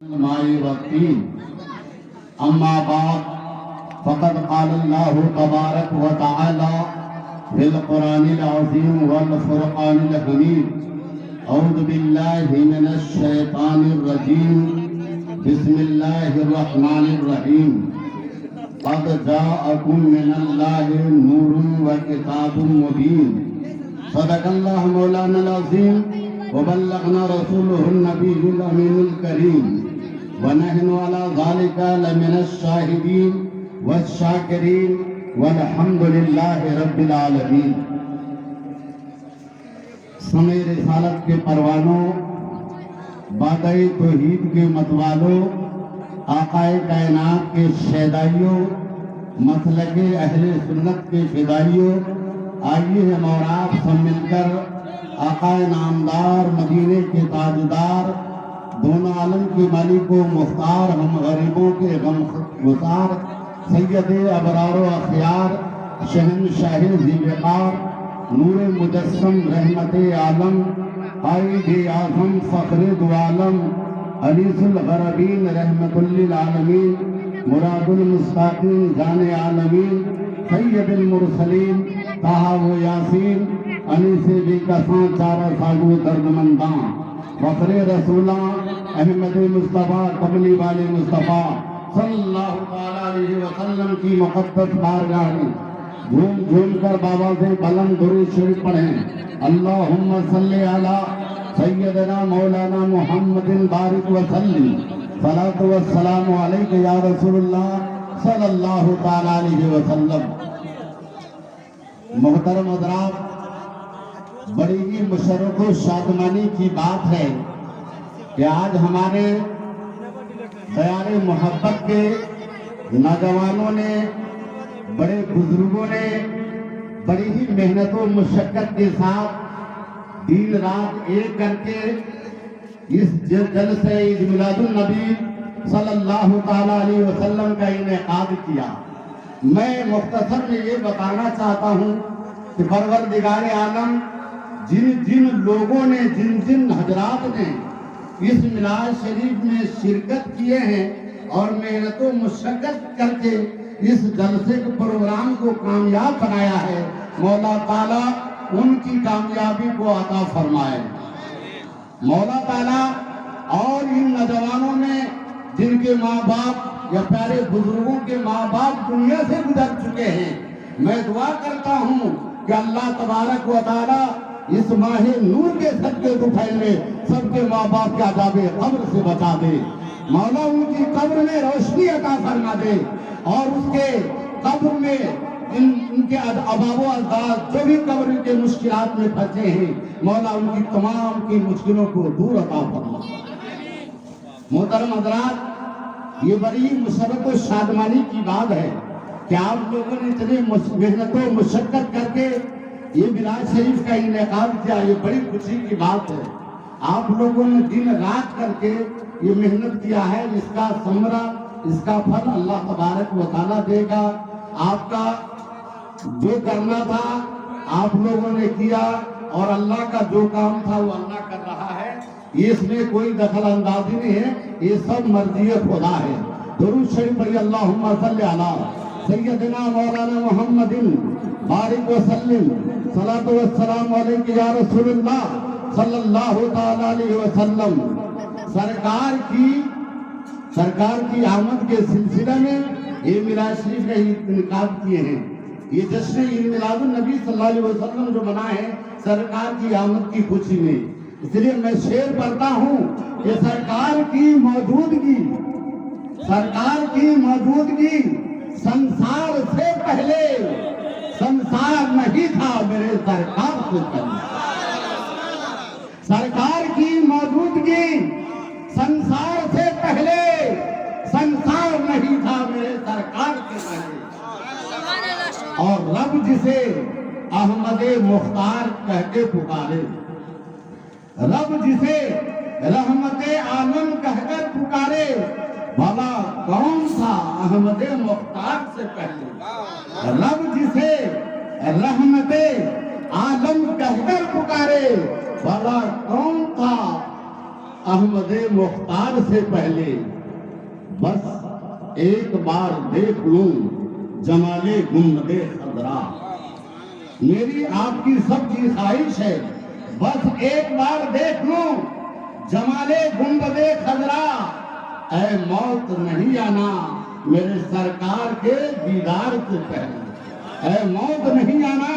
الماء والطين أما بعد فقد قال الله تبارك وتعالى في القرآن العظيم والفرقان الحميد أعوذ بالله من الشيطان الرجيم بسم الله الرحمن الرحيم قد جاءكم من الله نور وكتاب مبين صدق الله مولانا العظيم وبلغنا رسوله النبي الأمين الكريم ونحن على ذلك لمن الشاهدين والشاكرين والحمد لله رب العالمين. سمع رسالت کے پروانوں، بادئ توحید کے متوالوں، آقائے کائنات کے شیدائیوں، مسلک اہل سنت کے فدائیوں، آئیے ہم اور آپ سب مل کر آقا نامدار مدینے کے تاجدار دونوں عالم کے مالک و مختار ہم غریبوں کے غم گسار سید ابرار و اخیار شہنشاہ ذی وقار نور مجسم رحمت عالم قائد اعظم فخر دو عالم انیس الغربین رحمت للعالمین مراد المستقیم جان عالمین سید المرسلین طہ و یاسین انیس بی کساں چارہ ساگو دردمنداں فخر رسولاں احمد مصطفیٰ قبلی والے مصطفیٰ صلی اللہ علیہ وسلم کی مقدس بارگاہ میں جھوم جھوم کر بابا سے بلند درود شریف پڑھیں. اللہم صلی علی سیدنا مولانا محمد بارک وسلم صلاۃ والسلام علیک یا رسول اللہ صلی اللہ تعالی علیہ وسلم. محترم حضرات، بڑی ہی مشرف و شادمانی کی بات ہے کہ آج ہمارے دیار محبت کے نوجوانوں نے، بڑے بزرگوں نے بڑی ہی محنت و مشقت کے ساتھ دن رات ایک کر کے اس جلسہ عید میلاد النبی صلی اللہ تعالی علیہ وسلم کا انعقاد کیا. میں مختصر میں یہ بتانا چاہتا ہوں کہ پروردگار عالم جن لوگوں نے، جن حضرات نے اس میلاد شریف میں شرکت کیے ہیں اور محنت و مشقت کر کے اس جلسے کے پروگرام کو کامیاب بنایا ہے، مولا تعالیٰ ان کی کامیابی کو عطا فرمائے. مولا تعالیٰ اور ان نوجوانوں میں جن کے ماں باپ یا پیارے بزرگوں کے ماں باپ دنیا سے گزر چکے ہیں، میں دعا کرتا ہوں کہ اللہ تبارک و تعالیٰ اس ماہ نور کے صدقے طفیل میں سب کے ماں باپ کے عذاب قبر سے بچا دے. مولا ان کی قبر میں روشنی عطا فرما دے اور اس کے قبر میں ان کے اباء و اجداد جو بھی قبر کے مشکلات میں پھنسے ہیں، مولا ان کی تمام کی مشکلوں کو دور عطا فرما. محترم حضرات، یہ بڑی مشرف و شادمانی کی بات ہے کہ آپ لوگوں نے اتنی محنت و مشقت کر کے یہ میلاد شریف کا انعقاد کیا. یہ بڑی خوشی کی بات ہے. آپ لوگوں نے دن رات کر کے یہ محنت کیا ہے. اس کا ثمرہ، اس کا پھل اللہ تبارک و تعالیٰ دے گا. آپ کا جو کرنا تھا آپ لوگوں نے کیا اور اللہ کا جو کام تھا وہ اللہ کر رہا ہے. اس میں کوئی دخل اندازی نہیں ہے، یہ سب مرضی خدا ہے. درود شریف پڑھیے. اللہم صلی علی سیدنا مولانا محمد بارک وسلم صلاۃ والسلام علیک یا رسول اللہ صلی اللہ تعالی علیہ وسلم. سرکار کی آمد کے سلسلہ میں یہ میلاد شریف کا انعقاد کیے ہیں. یہ جشن عید میلاد النبی صلی اللہ علیہ وسلم جو بنا ہے سرکار کی آمد کی خوشی میں. اس لیے میں شعر پڑھتا ہوں کہ سرکار کی موجودگی سنسار سے پہلے سنسار نہیں تھا میرے سرکار سے پہلے. سرکار کی موجودگی سنسار سے پہلے سنسار نہیں تھا میرے سرکار سے پہلے. اور رب جسے احمد مختار کہہ کے پکارے، رب جسے رحمت عالم کہہ کر پکارے، بھلا کون تھا احمد مختار سے پہلے. رب جسے رحمت عالم کہہ کر پکارے، بھلا کون تھا احمد مختار سے پہلے بس ایک بار دیکھ لوں جمال گنبد خضرا. میری آپ کی سب کی خواہش ہے بس ایک بار دیکھ لوں جمال گنبد خضرا. اے موت نہیں آنا میرے سرکار کے دیدار سے پہلے. اے موت نہیں آنا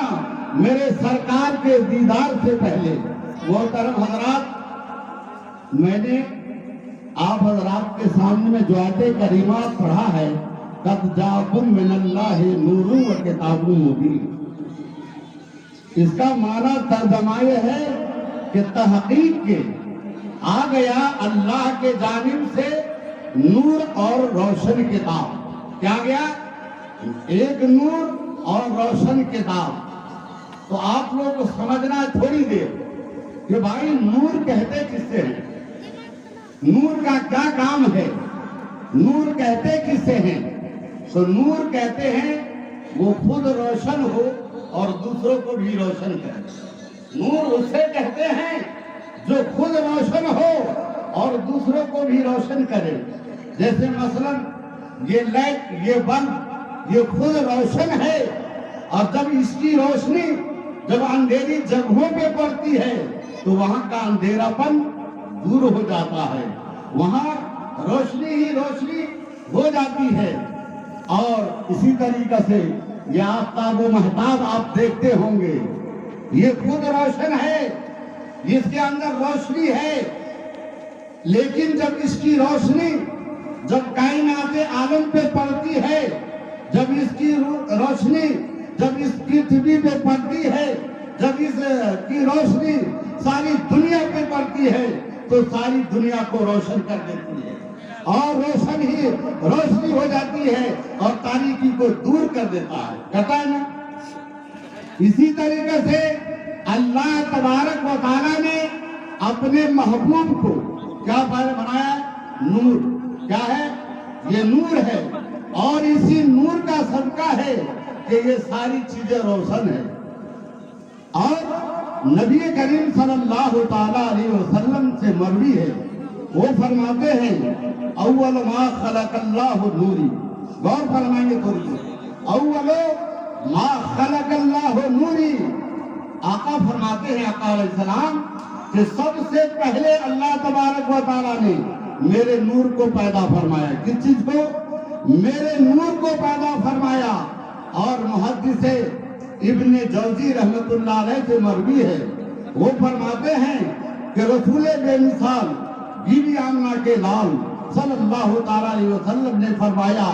میرے سرکار کے دیدار سے پہلے. محترم حضرات، میں نے آپ حضرات کے سامنے میں جو آیت کریمہ پڑھا ہے قد جاءکم من اللہ نور و کتاب مبین، اس کا معنی ترجمہ یہ ہے کہ تحقیق کے آ گیا اللہ کے جانب سے نور اور روشن کتاب. کیا گیا؟ ایک نور اور روشن کتاب. تو آپ لوگ کو سمجھنا تھوڑی دیر کہ بھائی نور کہتے کس سے ہیں، نور کا کیا کام ہے، نور کہتے کس سے ہیں. تو نور کہتے ہیں وہ خود روشن ہو اور دوسروں کو بھی روشن کرے. نور اسے کہتے ہیں جو خود روشن ہو اور دوسروں کو بھی روشن کرے. جیسے مثلا یہ لائٹ، یہ بلب، یہ خود روشن ہے اور جب اس کی روشنی جب اندھیری جگہوں پہ پڑتی ہے تو وہاں کا اندھیرا پن دور ہو جاتا ہے، وہاں روشنی ہی روشنی ہو جاتی ہے. اور اسی طریقے سے یہ آفتاب و مہتاب آپ دیکھتے ہوں گے، یہ خود روشن ہے، اس کے اندر روشنی ہے، لیکن جب اس کی روشنی جب کائنات عالم پہ پڑتی ہے، جب اس کی روشنی جب اس پرتھوی پہ پڑتی ہے، جب اس کی روشنی ساری دنیا پہ پڑتی ہے تو ساری دنیا کو روشن کر دیتی ہے اور روشن ہی روشنی ہو جاتی ہے اور تاریکی کو دور کر دیتا ہے. کہتا ہے نا. اسی طریقے سے اللہ تبارک و تعالیٰ نے اپنے محبوب کو کیا بنایا؟ نور. کیا ہے؟ یہ نور ہے اور اسی نور کا صدقہ ہے کہ یہ ساری چیزیں روشن ہیں. اور نبی کریم صلی اللہ تعالیٰ علیہ وسلم سے مروی ہے، وہ فرماتے ہیں اول ما خلق اللہ نوری. غور فرمائیں گے تھوڑی. اول ما خلق اللہ نوری. آقا فرماتے ہیں آقا علیہ السلام کہ سب سے پہلے اللہ تبارک و تعالیٰ نے میرے نور کو پیدا فرمایا. کس چیز کو؟ میرے نور کو پیدا فرمایا. اور محدث ابن جوزی رحمت اللہ علیہ سے مروی ہے، وہ فرماتے ہیں کہ رسول بے مثال بی بی آمنہ کے لال صلی اللہ تعالیٰ علیہ وسلم نے فرمایا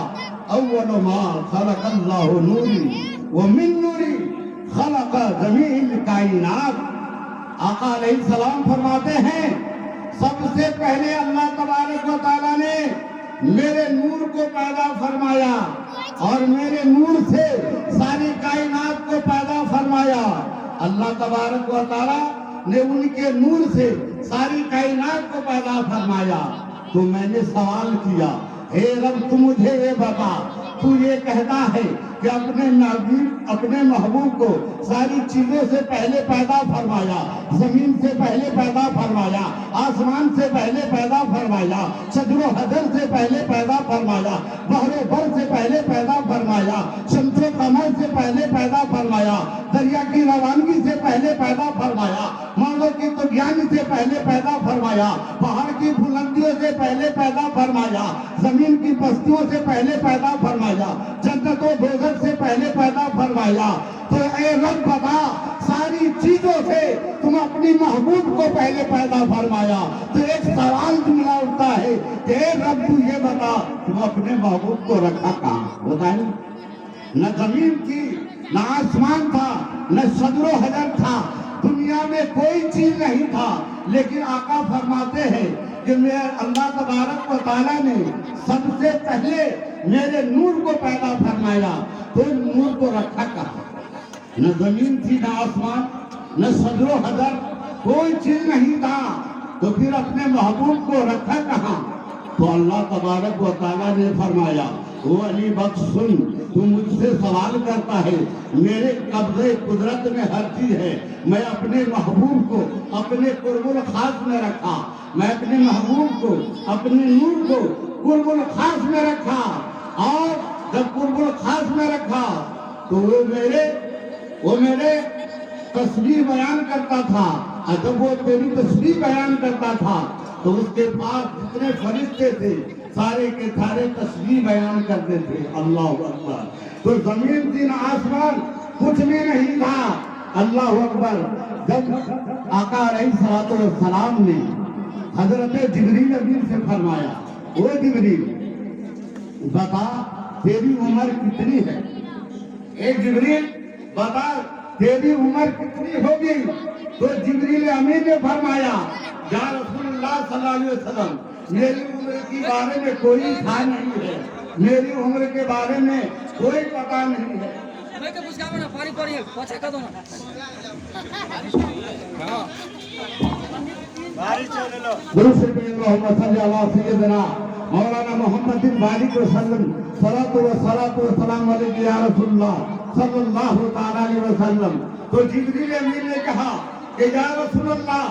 اول ما خلق اللہ نوری ومن نوری خلق جمیع الکائنات. آقا علیہ السلام فرماتے ہیں سب سے پہلے اللہ تبارک و تعالیٰ نے میرے نور کو پیدا فرمایا اور میرے نور سے ساری کائنات کو پیدا فرمایا. اللہ تبارک و تعالیٰ نے ان کے نور سے ساری کائنات کو پیدا فرمایا. تو میں نے سوال کیا، اے رب تو مجھے یہ بتا، تو یہ کہتا ہے کہ اپنے محبوب کو ساری چیزوں سے پہلے پیدا فرمایا، زمین سے پہلے پیدا فرمایا، آسمان سے پہلے پیدا فرمایا، شجر و حجر سے پہلے پیدا فرمایا، بحر و بر سے پہلے پیدا فرمایا، شمس و قمر سے پہلے پیدا فرمایا، دریا کی روانگی سے پہلے پیدا فرمایا، مانگوں کی طغیانی سے پہلے پیدا فرمایا، پہاڑ کی بلندیوں سے پہلے پیدا فرمایا، زمین کی بستیوں سے پہلے پیدا فرمایا، جنت و دوزخ سے پہلے پیدا فرمایا. تو اے رب بتا، ساری چیزوں سے تم اپنی محبوب کو پہلے پیدا فرمایا. تو ایک سوال جملہ اٹھتا ہے کہ اے رب تو یہ بتا، تم اپنے محبوب کو رکھا کہاں؟ بتائیں. نہ زمین تھی، نہ آسمان تھا، نہ شجر و حجر تھا، دنیا میں کوئی چیز نہیں تھا، لیکن آقا فرماتے ہیں کہ میں اللہ تبارک و تعالیٰ نے سب سے پہلے میرے نور کو پیدا فرمایا. تو نور کو رکھا کہاں؟ نہ زمین تھی، نہ آسمان، نہ شجر و حجر، کوئی چیز نہیں تھا، تو پھر اپنے محبوب کو رکھا کہاں؟ تو اللہ تبارک و تعالیٰ نے فرمایا وہ علی بخش سن تو مجھ سے سوال کرتا ہے. میرے قبضے قدرت میں ہر چیز ہے. میں اپنے محبوب کو اپنے قرب الخاص میں رکھا. میں اپنے محبوب کو اپنے نور کو قرب الخاص میں رکھا. اور جب قرب الخاص میں رکھا تو وہ میرے تصویر بیان کرتا تھا. اور جب وہ تیری تصویر بیان کرتا تھا تو اس کے پاس جتنے فرشتے تھے سارے کے سارے تصویر بیان کرتے تھے. اللہ اکبر. تو زمین دن آسمان کچھ بھی نہیں تھا. اللہ اکبر. جب آقا علیہ الصلوۃ والسلام نے حضرت جبریل امین سے فرمایا, او جبریل بتا تیری عمر کتنی ہے؟ اے جبریل بتا تیری عمر کتنی ہوگی؟ تو جبریل امین نے فرمایا, یا رسول اللہ صلی اللہ علیہ وسلم, میری عمر کے بارے میں کوئی تھا نہیں ہے. میری عمر کے بارے میں کوئی پتہ نہیں ہے. سیدنا مولانا محمد بن مالک وسلم صلاۃ و سلام علیہ یا رسول اللہ صلی اللہ تعالی علیہ وسلم. تو جبریل امین نے کہا کہ یا رسول اللہ,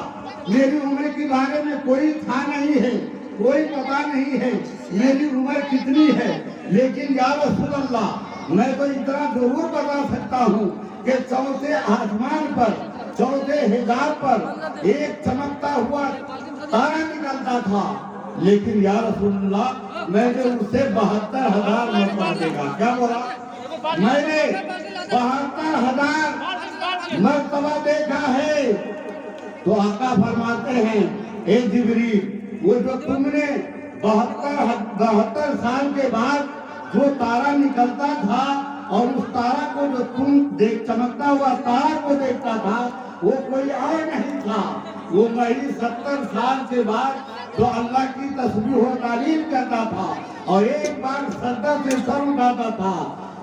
میری عمر کے بارے میں کوئی تھا نہیں ہے, کوئی پتہ نہیں ہے میری عمر کتنی ہے. لیکن یا رسول اللہ, میں تو اتنا ضرور بتا سکتا ہوں کہ چوتھے آسمان پر چوتھے حجاب پر ایک چمکتا ہوا تارا نکلتا تھا. لیکن یا رسول اللہ, میں نے اسے 72,000 مرتبہ دیکھا. کیا بولا؟ میں نے 72,000 مرتبہ دیکھا ہے. تو آقا فرماتے ہیں, اے جبریل, وہ جو تم نے 72 سال کے بعد جو تارا نکلتا تھا اور اس تارا کو جو تم چمکتا ہوا تارا کو دیکھتا تھا, وہ کوئی اور نہیں تھا. وہ میں 70 سال کے بعد جو اللہ کی تسبیح و تعلیم کرتا تھا اور ایک بار سجدہ سے سر اٹھاتا تھا.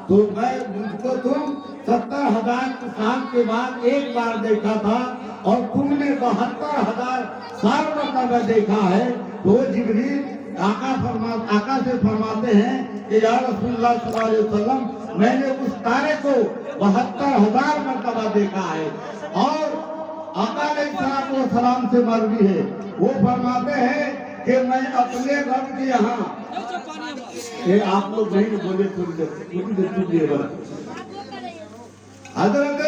تو میں مجھ کو تم 70,000 سال کے بعد ایک بار دیکھا تھا اور تم نے 72,000 سال مرتبہ دیکھا ہے. تو جبریل آقا سے فرماتے ہیں کہ یا رسول اللہ صلی اللہ علیہ وسلم, میں نے اس تارے کو 72,000 مرتبہ دیکھا ہے. اور آقا علیہ السلام سے مروی ہے, وہ فرماتے ہیں کہ میں اپنے رب کے یہاں, آپ لوگ نہیں بولے حضرت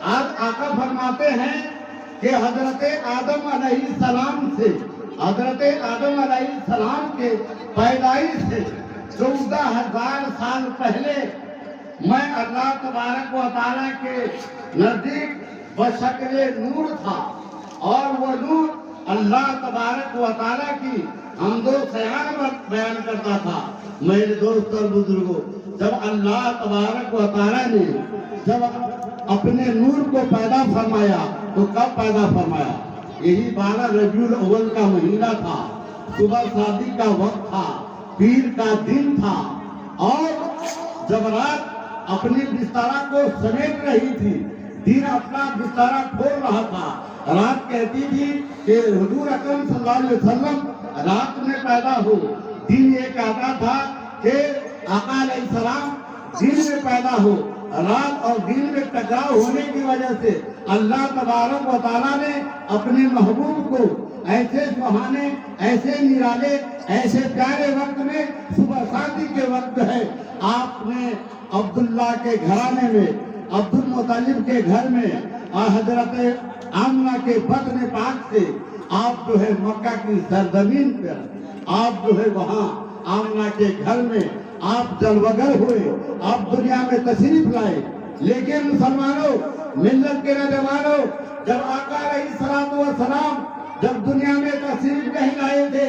آقا فرماتے ہیں کہ حضرت آدم علیہ السلام سے حضرت آدم علیہ السلام کے پیدائش سے 14,000 سال پہلے میں اللہ تبارک و تعالیٰ کے نزدیک بشکل نور تھا. اور وہ نور اللہ تبارک و تعالیٰ کی حمد و ثنا بیان کرتا تھا. میرے دوست اور بزرگوں, جب اللہ تبارک و تعالیٰ نے جب اپنے نور کو پیدا فرمایا تو کب پیدا فرمایا؟ یہی 12 ربیع الاول کا مہینہ تھا. صبح شادی کا وقت تھا, پیر کا دن تھا. اور جب رات اپنی بسترہ کو سمیٹ رہی تھی, دن اپنا بسترہ کھول رہا تھا. رات کہتی تھی کہ حضور اکرم صلی اللہ علیہ وسلم رات میں پیدا ہو. دن یہ کہتا تھا کہ آقا علیہ السلام دن میں پیدا ہو. رات اور دن میں ٹکراؤ ہونے کی وجہ سے اللہ تبارک و تعالیٰ نے اپنے محبوب کو ایسے سہانے, ایسے نرالے, ایسے پیارے وقت میں, صبح شادی کے وقت ہے, آپ نے عبداللہ کے گھرانے میں, عبد المطلب کے گھر میں, اور حضرت آمنہ کے بطن پاک سے آپ جو ہے مکہ کی سرزمین پر, آپ جو ہے وہاں آمنہ کے گھر میں آپ جلوگر ہوئے, آپ دنیا میں تشریف لائے. لیکن مسلمانوں, ملت کے نوجوانوں, جب آقا علیہ الصلوۃ والسلام جب دنیا میں تشریف نہیں لائے تھے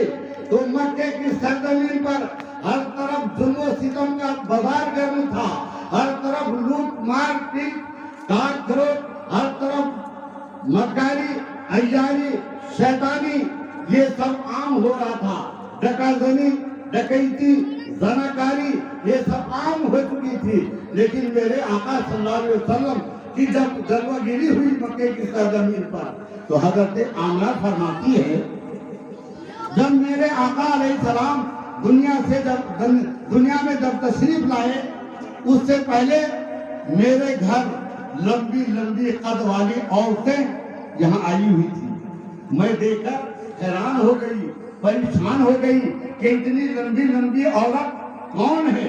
تو مکے کی سرزمین پر ہر طرف ظلم و ستم کا بازار گرم تھا. ہر طرف لوٹ مار پیٹ, کاٹ کھروٹ, ہر طرف مکاری, عیاری, شیطانی, یہ سب عام ہو رہا تھا. ڈکا زنی, ڈکیتی, زناکاری, یہ سب عام ہو چکی تھی. لیکن میرے آقا صلی اللہ علیہ وسلم کی جب جلوہ گیری ہوئی مکے کی سرزمین پر تو حضرت آمنہ فرماتی ہے, جب میرے آقا علیہ السلام دنیا میں جب تشریف لائے اس سے پہلے میرے گھر لمبی لمبی قد والی عورتیں یہاں آئی ہوئی تھی. میں دیکھ کر حیران ہو گئی, پریشان ہو گئی کہ اتنی لمبی لمبی عورت کون ہے,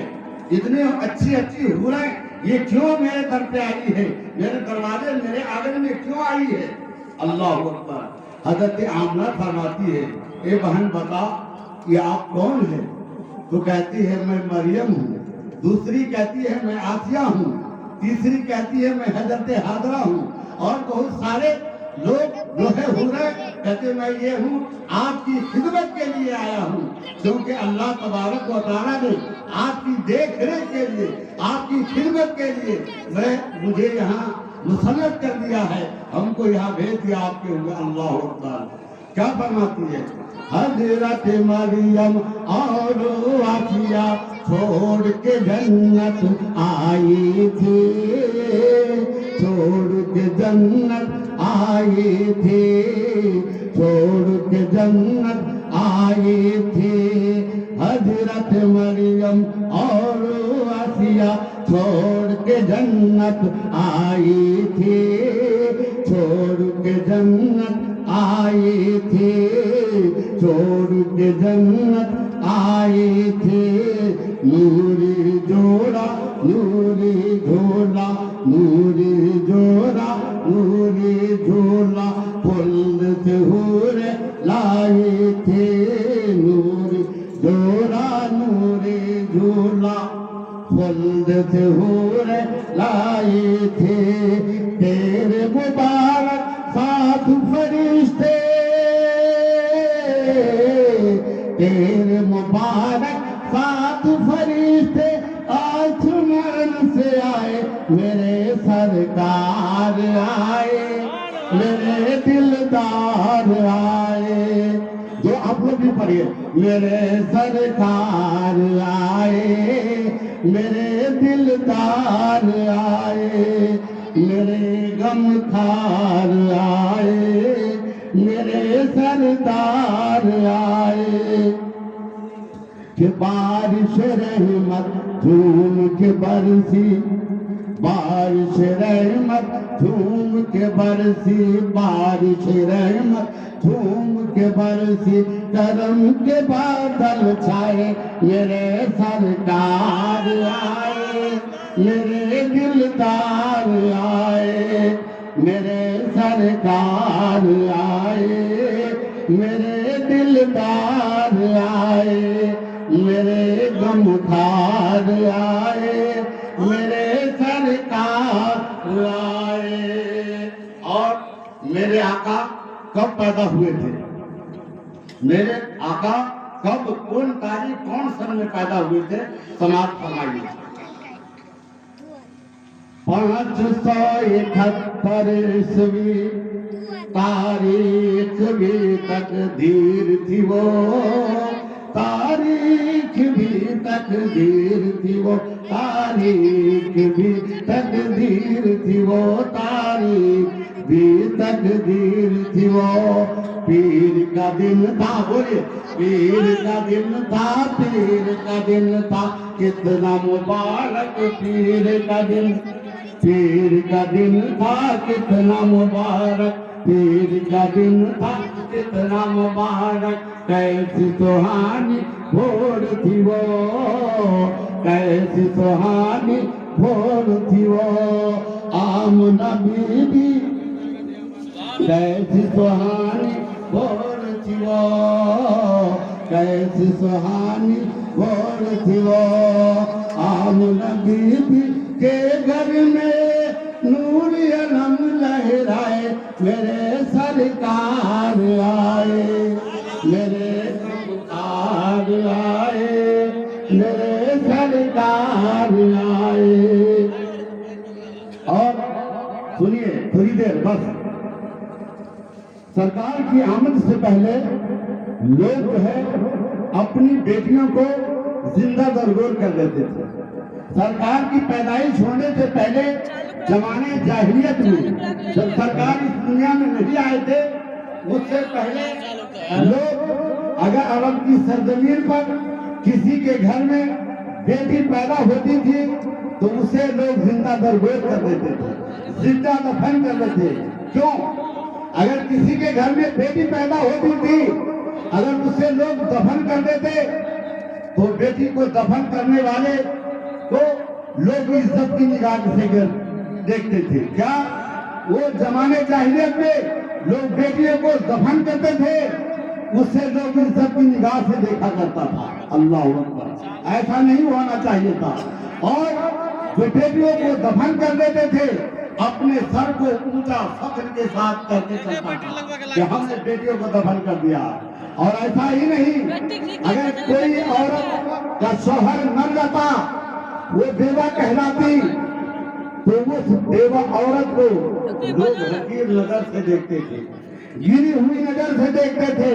اتنی اچھی اچھی حوریں یہ کیوں میرے در پہ آئی ہے, میرے دروازے میرے آنگن میں کیوں آئی ہے. اللہ اکبر. حضرت آمنہ فرماتی ہے, اے بہن بتا یہ آپ کون ہے؟ تو کہتی ہے میں مریم ہوں, دوسری کہتی ہے میں آسیہ ہوں, تیسری کہتی ہے میں حضرت حاضرہ ہوں, اور بہت سارے لوگ جو ہے حوریں کہتے میں یہ ہوں, آپ کی خدمت کے لیے آیا ہوں, کیونکہ اللہ تبارک و تعالیٰ نے آپ کی دیکھ ریکھ کے لیے, آپ کی خدمت کے لیے مجھے یہاں مسلط کر دیا ہے, ہم کو یہاں بھیج دیا آپ کے ہوئے. اللہ اکبر. کیا فرماتی ہے حضرت مریم اور آسیہ چھوڑ کے جنت آئی تھی, چھوڑ کے جنت آئی تھی, چھوڑ کے جنت آئی تھی. حضرت مریم اور آسیہ چھوڑ کے جنت آئی تھی, چھوڑ کے جنت آئی تھی, چھوڑ کے جنت آئی تھی. نوری جوڑا نوری جھولا, نوری جوڑا نوری جھولا پھول سے حور لائی تھی. نوری جوڑا نوری جھولا پھول سے حور لائی تھی. تیرے مبارک ساتھ فرشتے, تیرے مبارک ساتھ فرشتے آسمان سے آئے, میرے سرکار آئے, میرے دلدار آئے. جو آپ لوگ بھی پڑھیے, میرے سرکار آئے, میرے دلدار آئے, میرے غم خار آئے, میرے سردار آئے. کہ بارش رحمت جھوم کے برسی, بارش رحمت جھوم کے برسی, بارش رحمت جھوم کے برسی. کرم کے بادل چھائے, میرے سرکار آئے, میرے دلدار آئے, میرے سرکار آئے, میرے دلدار آئے, میرے غم خار آئے, میرے سرکار آئے. اور میرے آقا کب پیدا ہوئے تھے؟ میرے آقا کب, کون تاریخ کون سن میں پیدا ہوئے تھے؟ سماعت فرمائیے. 571 عیسوی تاریخ بھی تقدیر تھی وہ, تاریخ بھی تقدیر تھی وہ, تاریخ بھی تقدیر تھی وہ, تاریخ بھی تقدیر تھی وہ. پیر کا دن تھا, بولے پیر کا دن تھا, پیر کا دن تھا, کتنا مبارک پیر کا دن, پیر کا دن تھا, کتنا مبارک پیر کا دن تھا, کتنا مبارک. کیسی سہانی بھور تھی وہ, کیسی سہانی بھور تھی وہ. آمنہ بی بی کیسی سہانی بھور تھی وہ, کیسی سہانی بھور تھی وہ. آمنہ بی بی کے گھر میں نور علم لہرائے, میرے سرکار آئے, میرے سرکار آئے, میرے سرکار آئے. اور سنیے تھوڑی دیر بس, سرکار کی آمد سے پہلے لوگ جو ہے اپنی بیٹیوں کو زندہ درگور کر دیتے تھے. سرکار کی پیدائش ہونے سے پہلے زمانے جاہلیت میں, جب سرکار اس دنیا میں نہیں آئے تھے, اس سے پہلے لوگ اگر عرب کی سرزمین پر کسی کے گھر میں بیٹی پیدا ہوتی تھی تو اسے لوگ زندہ درگور کر دیتے تھے, زندہ دفن کر دیتے. کیوں؟ اگر کسی کے گھر میں بیٹی پیدا ہوتی تھی, اگر اسے لوگ دفن کر دیتے تو بیٹی کو دفن کرنے والے کو لوگ عزت کی نگاہ سے دیکھتے تھے. کیا وہ زمانے جاہلیت میں لوگ بیٹیوں کو دفن کرتے تھے, اس سے لوگ عزت کی نگاہ سے دیکھا کرتا تھا. اللہ اکبر, ایسا نہیں ہونا چاہیے تھا. اور جو بیٹیوں کو دفن کر دیتے تھے اپنے سر کو اونچا فخر کے ساتھ کرتے چلتا تھا کہ ہم نے بیٹیوں کو دفن کر دیا. اور ایسا ہی نہیں, اگر کوئی عورت کا شوہر مر جاتا وہ بیوہ کہلاتی تو اس بیوہ عورت کو لوگ حقیر نظر سے دیکھتے تھے, گری ہوئی نظر سے دیکھتے تھے.